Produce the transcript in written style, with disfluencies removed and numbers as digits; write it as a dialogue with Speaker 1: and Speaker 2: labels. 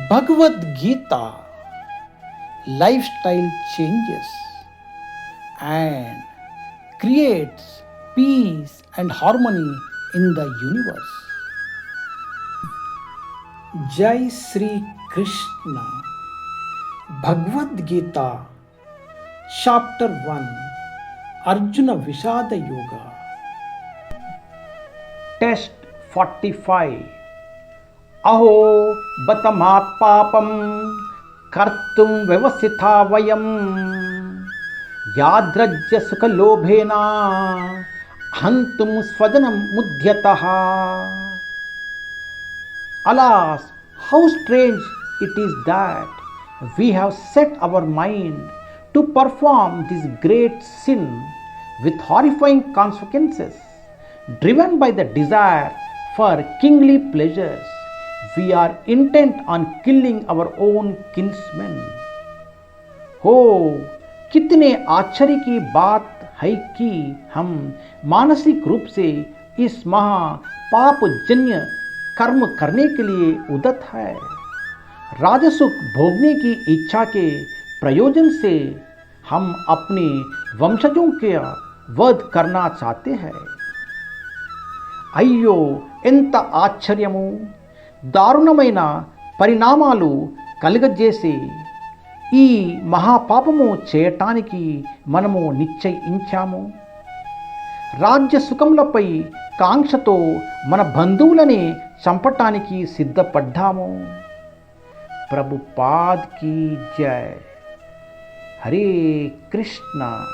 Speaker 1: Bhagavad Gita, lifestyle changes and creates peace and harmony in the universe. Jai Sri Krishna. Bhagavad Gita, Chapter 1, Arjuna Vishada Yoga.
Speaker 2: Test 45. अहो बतमात् पापं कर्तुं व्यवसिता वयं यादृज्य सुखलोभेन हन्तुं स्वजनं मुद्यतः. Alas, how strange it is that we have set our mind to perform this great sin with horrifying consequences, driven by the desire for kingly pleasures. We are intent on killing our own kinsmen. हो कितने आश्चर्य की बात है कि हम मानसिक रूप से इस महा पापजन्य कर्म करने के लिए उद्यत है. राजसुख भोगने की इच्छा के प्रयोजन से हम अपने वंशजों के वध करना चाहते हैं. అయ్యో ఎంత ఆశ్చర్యము, దారుణమైన పరిణామాలు కలుగజేసి ఈ మహాపాపము చేయటానికి మనము నిశ్చయించాము. రాజ్య సుఖములపై కాంక్షతో మన బంధువులని చంపటానికి సిద్ధపడ్డాము. ప్రభుపాద్ కీ జై. హరే కృష్ణ.